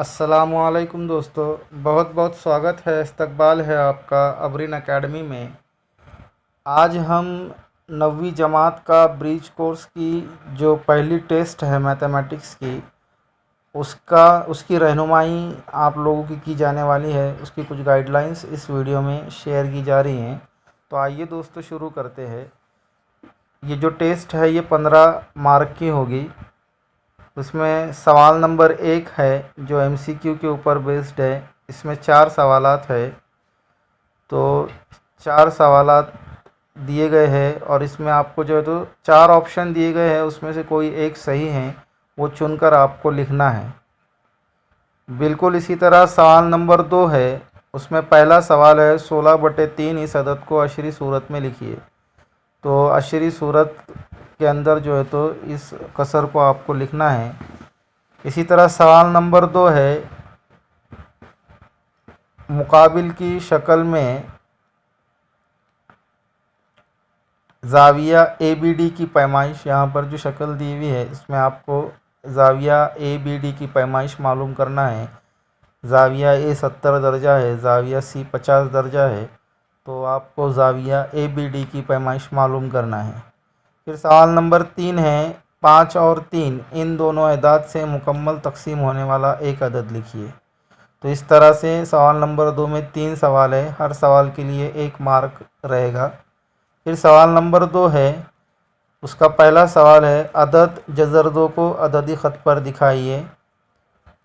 अस्सलामुअलैकुम दोस्तों, बहुत बहुत स्वागत है, इस्तकबाल है आपका अबरीन एकेडमी में। आज हम 9वीं जमात का ब्रिज कोर्स की जो पहली टेस्ट है मैथमेटिक्स की, उसकी रहनुमाई आप लोगों की जाने वाली है। उसकी कुछ गाइडलाइंस इस वीडियो में शेयर की जा रही हैं। तो आइए दोस्तों शुरू करते हैं। ये जो टेस्ट है ये 15 मार्क की होगी। उसमें सवाल नंबर 1 है जो एमसीक्यू के ऊपर बेस्ड है। इसमें 4 सवालात है, तो 4 सवालात दिए गए हैं और इसमें आपको जो है तो 4 ऑप्शन दिए गए हैं, उसमें से कोई एक सही है वो चुनकर आपको लिखना है। बिल्कुल इसी तरह सवाल नंबर 2 है। उसमें पहला सवाल है 16/3 इस अदद को अशरी सूरत में लिखिए। तो अशरी सूरत के अंदर जो है तो इस कसर को आपको लिखना है। इसी तरह सवाल नंबर 2 है मुकाबिल की शक्ल में ज़ाविया ABD की पैमाइश। यहाँ पर जो शक्ल दी हुई है इसमें आपको ज़ाविया ABD की पैमाइश मालूम करना है। ज़ाविया A 70 दर्जा है, ज़ाविया C 50 दर्जा है, तो आपको ज़ाविया ABD की पैमाइश मालूम करना है। फिर सवाल नंबर 3 है 5 और 3 इन दोनों अदाद से मुकम्मल तकसीम होने वाला एक अदद लिखिए। तो इस तरह से सवाल नंबर 2 में 3 सवाल है, हर सवाल के लिए 1 मार्क रहेगा। फिर सवाल नंबर 2 है, उसका पहला सवाल है अदद जज़र 2 को अददी ख़त पर दिखाइए।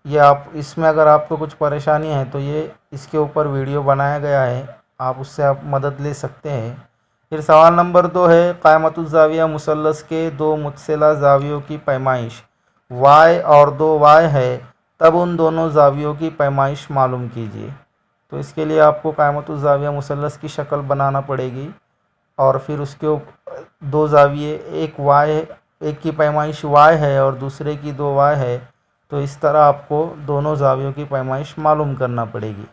ये आप इसमें अगर आपको कुछ परेशानी है तो ये इसके ऊपर वीडियो बनाया गया है, आप उससे आप मदद ले सकते हैं। फिर सवाल नंबर 2 है क़ायमतुज़्ज़ाविया मुसल्लस के 2 मुतसिला ज़ावियों की पैमाइश y और 2y है, तब उन दोनों ज़ावियों की पैमाइश मालूम कीजिए। तो इसके लिए आपको क़ायमतुज़्ज़ाविया मुसल्लस की शक्ल बनाना पड़ेगी और फिर उसके 2 ज़ाविये, एक की पैमाइश y है और दूसरे की 2y है, तो इस तरह आपको दोनों ज़ावियों की पैमाइश मालूम करना पड़ेगी।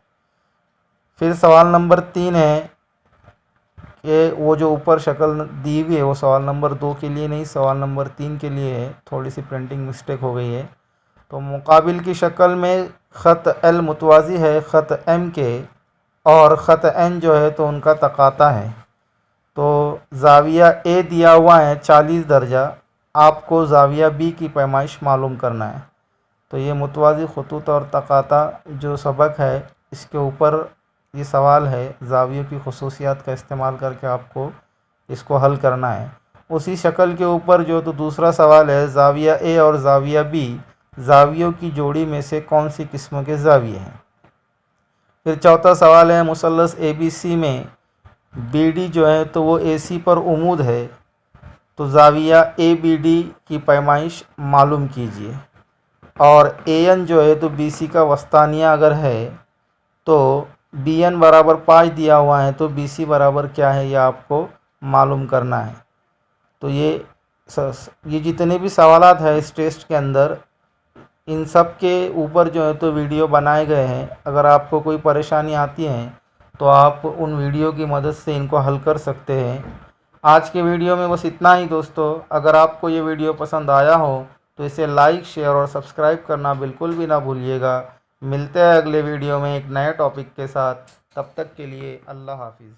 फिर सवाल नंबर 3 है कि वो जो ऊपर शक्ल दी हुई है वो सवाल नंबर 2 के लिए नहीं, सवाल नंबर 3 के लिए है। थोड़ी सी प्रिंटिंग मिस्टेक हो गई है। तो मुकाबिल की शक्ल में ख़त L मुतवाज़ी है ख़त M के और ख़त N जो है तो उनका तकाता है। तो ज़ाविया A दिया हुआ है 40 दर्जा, आपको ज़ाविया B की पैमाइश मालूम करना है। तो ये मुतवाज़ी ख़ुतूत और तकाता जो सबक है इसके ऊपर ये सवाल है। ज़ावियों की ख़ुसूसियात का इस्तेमाल करके आपको इसको हल करना है। उसी शक्ल के ऊपर जो तो दूसरा सवाल है ज़ाविया A और ज़ाविया B ज़ावियों की जोड़ी में से कौन सी किस्म के ज़ाविये हैं। फिर चौथा सवाल है मुसल्लस ABC में BD जो है तो वो AC पर उमूद है, तो ज़ाविया ABD की पैमाइश मालूम कीजिए। और AN जो है तो BC का वस्तानिया अगर है तो BN बराबर 5 दिया हुआ है तो BC बराबर क्या है ये आपको मालूम करना है। तो ये जितने भी सवालात हैं इस टेस्ट के अंदर, इन सब के ऊपर जो है तो वीडियो बनाए गए हैं। अगर आपको कोई परेशानी आती है तो आप उन वीडियो की मदद से इनको हल कर सकते हैं। आज के वीडियो में बस इतना ही दोस्तों। अगर आपको ये वीडियो पसंद आया हो तो इसे लाइक, शेयर और सब्सक्राइब करना बिल्कुल भी ना भूलिएगा। मिलते हैं अगले वीडियो में एक नए टॉपिक के साथ। तब तक के लिए अल्लाह हाफिज़।